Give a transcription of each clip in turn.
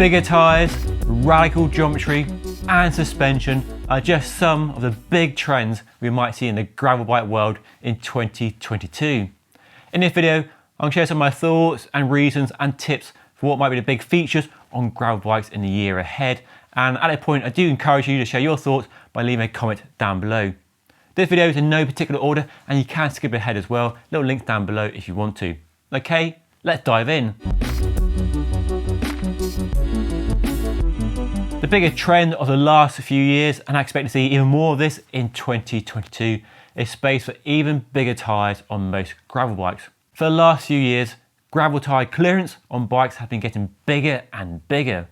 Bigger tyres, radical geometry and suspension are just some of the big trends we might see in the gravel bike world in 2022. In this video, I'm going to share some of my thoughts and reasons and tips for what might be the big features on gravel bikes in the year ahead. And at that point, I do encourage you to share your thoughts by leaving a comment down below. This video is in no particular order and you can skip ahead as well. Little links down below if you want to. Okay, let's dive in. The bigger trend of the last few years, and I expect to see even more of this in 2022, is space for even bigger tyres on most gravel bikes. For the last few years, gravel tyre clearance on bikes has been getting bigger and bigger.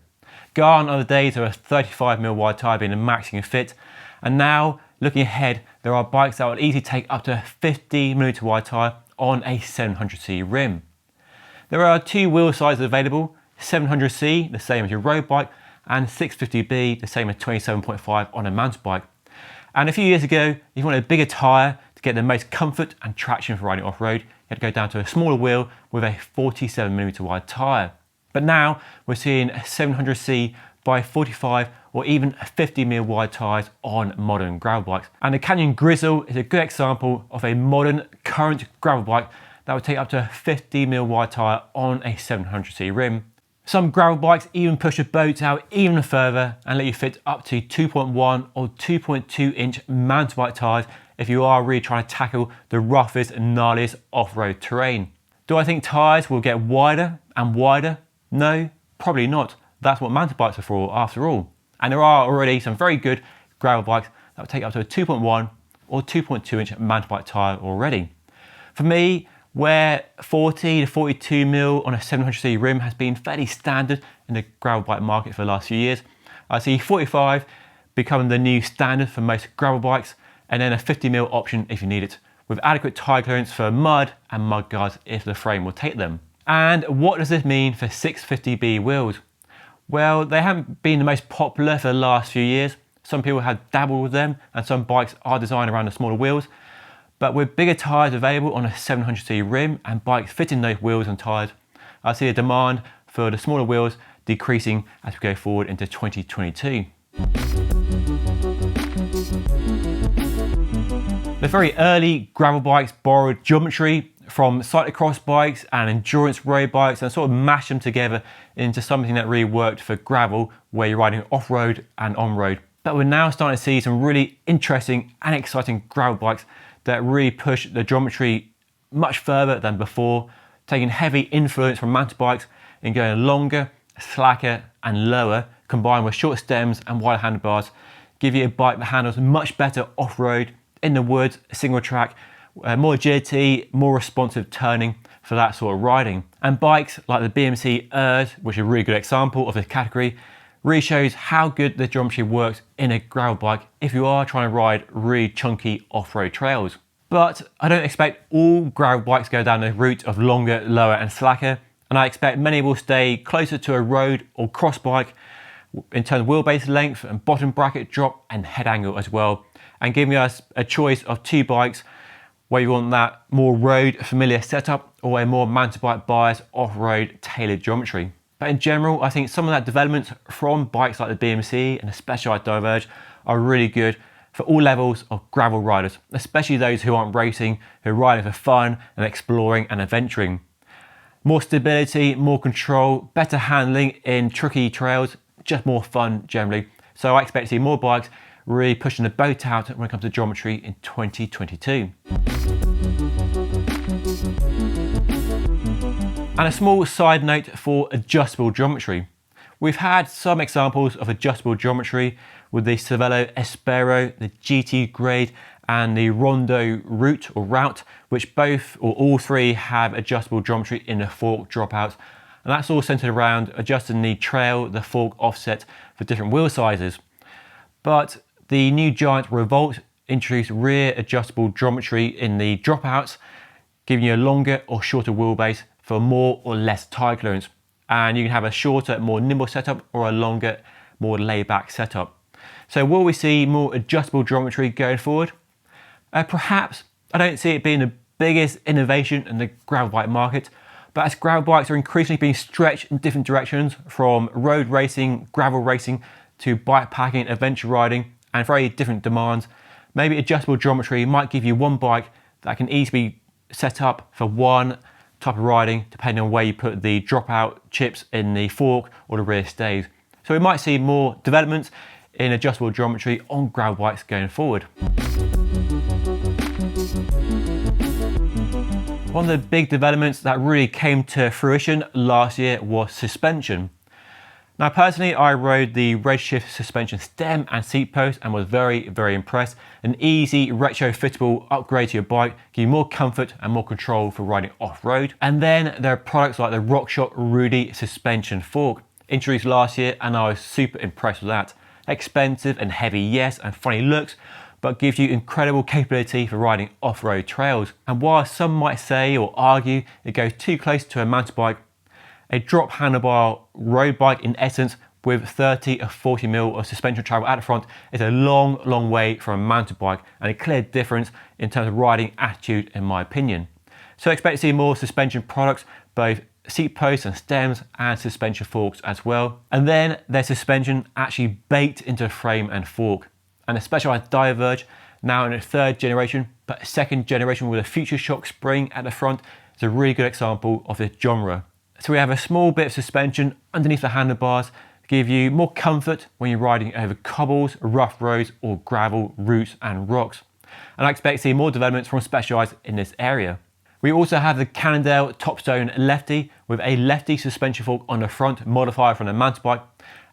Gone are the days of a 35mm wide tyre being the max you can fit, and now, looking ahead, there are bikes that will easily take up to a 50mm wide tyre on a 700cc rim. There are two wheel sizes available, 700C, the same as your road bike, and 650B, the same as 27.5 on a mountain bike. And a few years ago, if you wanted a bigger tyre to get the most comfort and traction for riding off-road, you had to go down to a smaller wheel with a 47mm wide tyre. But now we're seeing 700C by 45 or even 50mm wide tyres on modern gravel bikes. And the Canyon Grizzle is a good example of a modern current gravel bike that would take up to a 50mm wide tyre on a 700C rim. Some gravel bikes even push the boat out even further and let you fit up to 2.1 or 2.2 inch mountain bike tyres if you are really trying to tackle the roughest and gnarliest off-road terrain. Do I think tyres will get wider and wider? No, probably not. That's what mountain bikes are for after all. And there are already some very good gravel bikes that will take up to a 2.1 or 2.2 inch mountain bike tyre already. For me, where 40 to 42mm on a 700cc rim has been fairly standard in the gravel bike market for the last few years, I see 45 becoming the new standard for most gravel bikes, and then a 50mm option if you need it, with adequate tyre clearance for mud and mud guards if the frame will take them. And what does this mean for 650B wheels? Well, they haven't been the most popular for the last few years. Some people have dabbled with them and some bikes are designed around the smaller wheels. But with bigger tyres available on a 700cc rim and bikes fitting those wheels and tyres, I see a demand for the smaller wheels decreasing as we go forward into 2022. The very early gravel bikes borrowed geometry from cyclocross bikes and endurance road bikes and sort of mashed them together into something that really worked for gravel where you're riding off-road and on-road. But we're now starting to see some really interesting and exciting gravel bikes that really push the geometry much further than before, taking heavy influence from mountain bikes and going longer, slacker and lower, combined with short stems and wider handlebars, give you a bike that handles much better off-road, in the woods, single track, more agility, more responsive turning for that sort of riding. And bikes like the BMC Urd, which is a really good example of this category, really shows how good the geometry works in a gravel bike if you are trying to ride really chunky off-road trails. But I don't expect all gravel bikes to go down the route of longer, lower and slacker, and I expect many will stay closer to a road or cross bike in terms of wheelbase length and bottom bracket drop and head angle as well, and giving us a choice of two bikes where you want that more road familiar setup or a more mountain bike bias off-road tailored geometry. But in general, I think some of that development from bikes like the BMC and the Specialized Diverge are really good for all levels of gravel riders, especially those who aren't racing, who are riding for fun and exploring and adventuring. More stability, more control, better handling in tricky trails, just more fun generally. So I expect to see more bikes really pushing the boat out when it comes to geometry in 2022. And a small side note for adjustable geometry. We've had some examples of adjustable geometry with the Cervelo Espero, the GT Grade and the Rondo Route, which both or all three have adjustable geometry in the fork dropouts. And that's all centered around adjusting the trail, the fork offset for different wheel sizes. But the new Giant Revolt introduced rear adjustable geometry in the dropouts, giving you a longer or shorter wheelbase for more or less tyre clearance. And you can have a shorter, more nimble setup or a longer, more laid back setup. So will we see more adjustable geometry going forward? Perhaps. I don't see it being the biggest innovation in the gravel bike market, but But as gravel bikes are increasingly being stretched in different directions, from road racing, gravel racing, to bike packing, adventure riding, and very different demands, maybe adjustable geometry might give you one bike that can easily be set up for one type of riding, depending on where you put the dropout chips in the fork or the rear stays. So we might see more developments in adjustable geometry on gravel bikes going forward. One of the big developments that really came to fruition last year was suspension. Now personally, I rode the Redshift suspension stem and seat post and was very, very impressed. An easy retrofittable upgrade to your bike, give you more comfort and more control for riding off-road. And then there are products like the RockShox Rudy suspension fork, introduced last year, and I was super impressed with that. Expensive and heavy, yes, and funny looks, but gives you incredible capability for riding off-road trails. And while some might say or argue it goes too close to a mountain bike, a drop handlebar road bike in essence with 30 or 40 mil of suspension travel at the front is a long, long way from a mountain bike, and a clear difference in terms of riding attitude in my opinion. So expect to see more suspension products, both seat posts and stems and suspension forks as well. And then there's suspension actually baked into the frame and fork. And the Specialized Diverge, now in its third generation, but second generation with a Future Shock spring at the front, is a really good example of this genre. So we have a small bit of suspension underneath the handlebars to give you more comfort when you're riding over cobbles, rough roads, or gravel, roots and rocks. And I expect to see more developments from Specialized in this area. We also have the Cannondale Topstone Lefty with a lefty suspension fork on the front, modified from the mountain bike,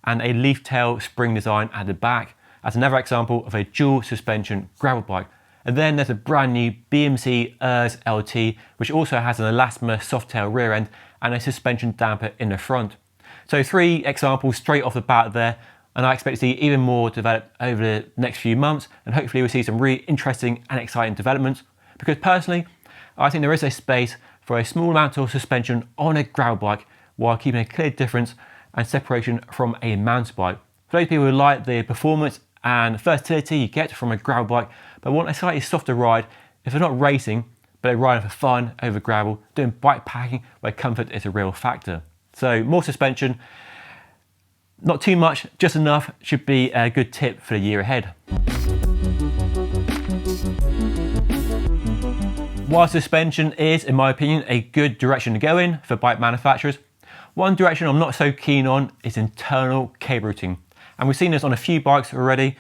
and a leaf tail spring design at the back. That's another example of a dual suspension gravel bike. And then there's a brand new BMC ERS LT, which also has an elastomer soft tail rear end and a suspension damper in the front. So 3 examples straight off the bat there, and I expect to see even more develop over the next few months, and hopefully we'll see some really interesting and exciting developments, because personally, I think there is a space for a small amount of suspension on a gravel bike while keeping a clear difference and separation from a mountain bike. For those people who like the performance and versatility you get from a gravel bike, but want a slightly softer ride if they're not racing, but they're riding for fun over gravel, doing bike packing where comfort is a real factor. So more suspension, not too much, just enough, should be a good tip for the year ahead. While suspension is, in my opinion, a good direction to go in for bike manufacturers, one direction I'm not so keen on is internal cable routing. And we've seen this on a few bikes already.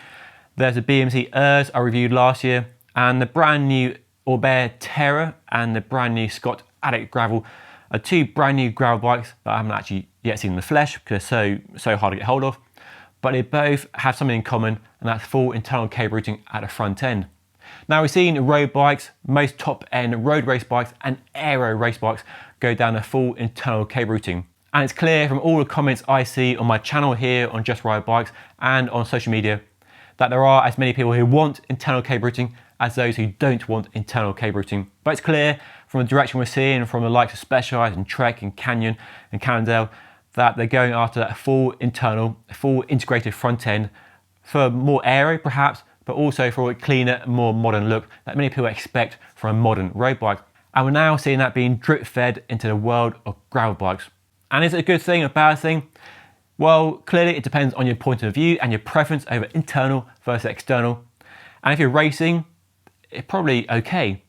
There's a BMC ERS I reviewed last year, and the brand new Orbea Terra and the brand new Scott Addict Gravel are 2 brand new gravel bikes that I haven't actually yet seen in the flesh because they're so hard to get hold of. But they both have something in common, and that's full internal cable routing at the front end. Now we've seen road bikes, most top-end road race bikes and aero race bikes go down a full internal cable routing. And it's clear from all the comments I see on my channel here on Just Ride Bikes and on social media that there are as many people who want internal cable routing as those who don't want internal cable routing. But it's clear from the direction we're seeing from the likes of Specialized and Trek and Canyon and Cannondale that they're going after that full internal, full integrated front end for more aero perhaps, but also for a cleaner, more modern look that many people expect from a modern road bike. And we're now seeing that being drip fed into the world of gravel bikes. And is it a good thing, a bad thing? Well, clearly it depends on your point of view and your preference over internal versus external. And if you're racing, it's probably okay.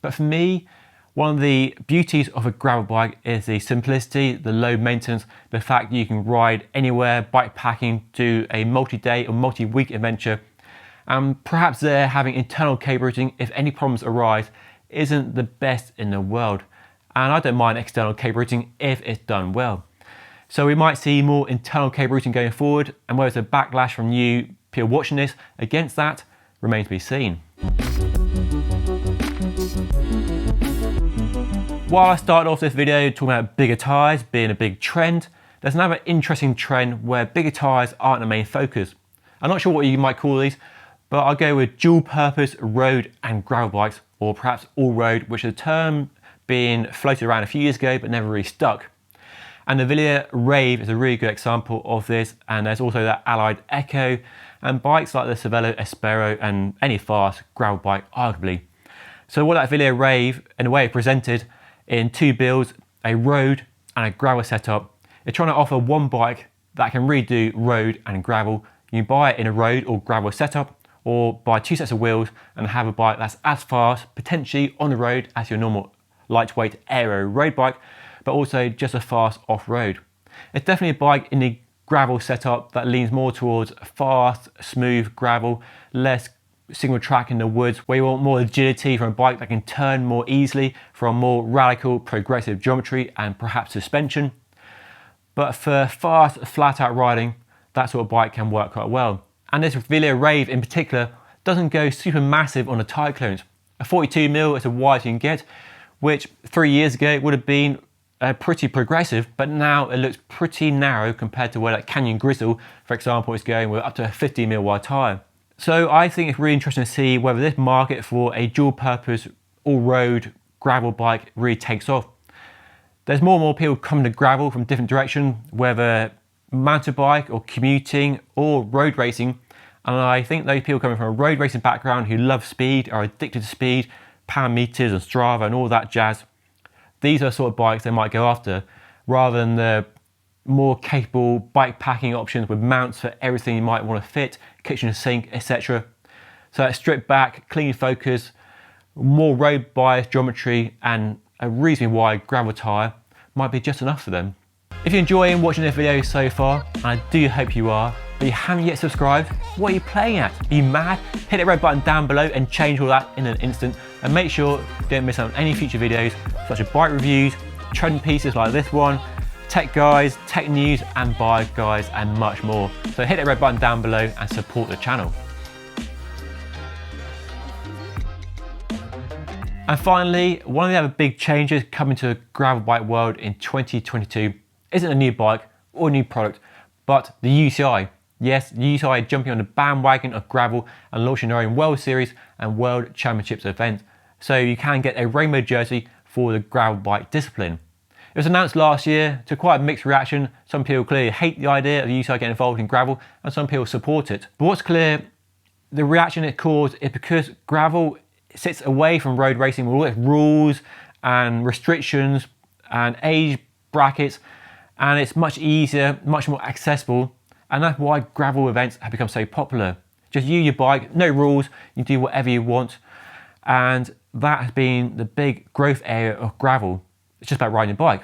But for me, one of the beauties of a gravel bike is the simplicity, the low maintenance, the fact that you can ride anywhere, bike packing, do a multi-day or multi-week adventure. And perhaps there having internal cable routing, if any problems arise, isn't the best in the world. And I don't mind external cable routing if it's done well. So we might see more internal cable routing going forward, and whether it's a backlash from you people watching this against that remains to be seen. While I started off this video talking about bigger tyres being a big trend, there's another interesting trend where bigger tyres aren't the main focus. I'm not sure what you might call these, but I'll go with dual purpose road and gravel bikes, or perhaps all road, which is a term being floated around a few years ago but never really stuck. And the Villiers Rave is a really good example of this, and there's also that Allied Echo and bikes like the Cervelo Espero and any fast gravel bike arguably. So what that Villiers Rave in a way presented in 2 builds, a road and a gravel setup. It's trying to offer one bike that can really do road and gravel. You can buy it in a road or gravel setup, or buy 2 sets of wheels and have a bike that's as fast, potentially on the road, as your normal lightweight aero road bike, but also just as fast off-road. It's definitely a bike in the gravel setup that leans more towards fast, smooth gravel, less single track in the woods, where you want more agility from a bike that can turn more easily, from more radical progressive geometry and perhaps suspension. But for fast, flat out riding, that sort of bike can work quite well. And this Velia Rave in particular doesn't go super massive on the tyre clearance. A 42mm is as wide as you can get, which 3 years ago would have been pretty progressive, but now it looks pretty narrow compared to where that Canyon Grizzle, for example, is going with up to a 50mm wide tyre. So I think it's really interesting to see whether this market for a dual purpose all-road gravel bike really takes off. There's more and more people coming to gravel from different directions, whether mountain bike or commuting or road racing. And I think those people coming from a road racing background who love speed, are addicted to speed, power meters and Strava and all that jazz, these are the sort of bikes they might go after, rather than the more capable bike packing options with mounts for everything you might want to fit, kitchen sink, etc. So that stripped back, clean focus, more road bias geometry and a reasonably wide gravel tyre might be just enough for them. If you're enjoying watching this video so far, and I do hope you are, but you haven't yet subscribed, what are you playing at? Are you mad? Hit that red button down below and change all that in an instant, and make sure you don't miss out on any future videos such as bike reviews, trend pieces like this one, tech guides, tech news and bike guides and much more. So hit that red button down below and support the channel. And finally, one of the other big changes coming to the gravel bike world in 2022 isn't a new bike or a new product, but the UCI. Yes, the UCI are jumping on the bandwagon of gravel and launching their own World Series and World Championships event. So you can get a rainbow jersey for the gravel bike discipline. It was announced last year to quite a mixed reaction. Some people clearly hate the idea of the UCI getting involved in gravel and some people support it. But what's clear, the reaction it caused is because gravel sits away from road racing with all its rules and restrictions and age brackets, and it's much easier, much more accessible, and that's why gravel events have become so popular. Just you, your bike, no rules, you do whatever you want, and that has been the big growth area of gravel. It's just about riding a bike.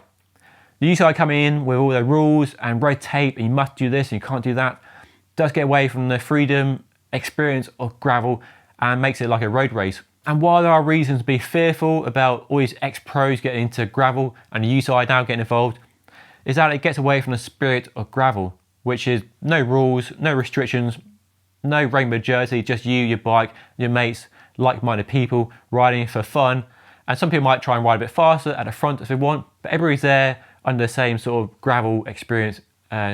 The UCI coming in with all their rules and red tape, and you must do this and you can't do that, does get away from the freedom, experience of gravel and makes it like a road race. And while there are reasons to be fearful about all these ex-pros getting into gravel and the UCI now getting involved, is that it gets away from the spirit of gravel, which is no rules, no restrictions, no rainbow jersey, just you, your bike, your mates, like-minded people riding for fun. And some people might try and ride a bit faster at the front if they want, but everybody's there under the same sort of gravel experience,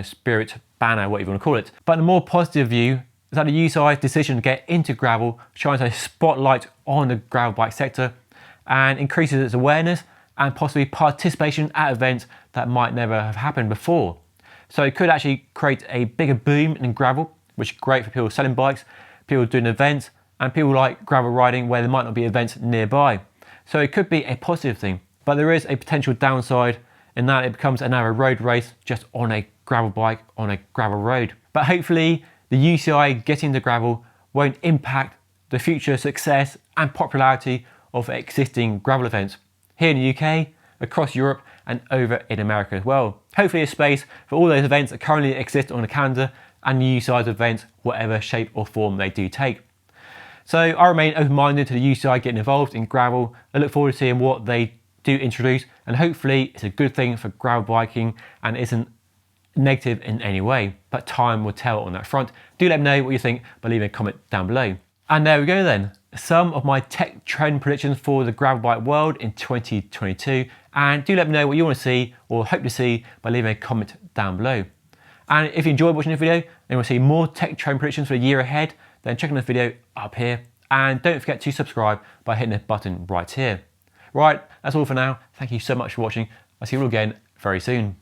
spirit, banner, whatever you want to call it. But the more positive view is that the UCI's decision to get into gravel shines a spotlight on the gravel bike sector and increases its awareness and possibly participation at events that might never have happened before. So it could actually create a bigger boom in gravel, which is great for people selling bikes, people doing events, and people like gravel riding where there might not be events nearby. So it could be a positive thing, but there is a potential downside in that it becomes another road race just on a gravel bike on a gravel road. But hopefully the UCI getting into gravel won't impact the future success and popularity of existing gravel events here in the UK, across Europe and over in America as well. Hopefully a space for all those events that currently exist on the calendar and the UCI's events, whatever shape or form they do take. So I remain open-minded to the UCI getting involved in gravel. I look forward to seeing what they do introduce, and hopefully it's a good thing for gravel biking and isn't negative in any way, but time will tell on that front. Do let me know what you think by leaving a comment down below. And there we go then, some of my tech trend predictions for the gravel bike world in 2022, and do let me know what you want to see or hope to see by leaving a comment down below. And if you enjoyed watching this video and you want to see more tech trend predictions for the year ahead, then check out this video up here, and don't forget to subscribe by hitting the button right here. Right, that's all for now. Thank you so much for watching. I'll see you all again very soon.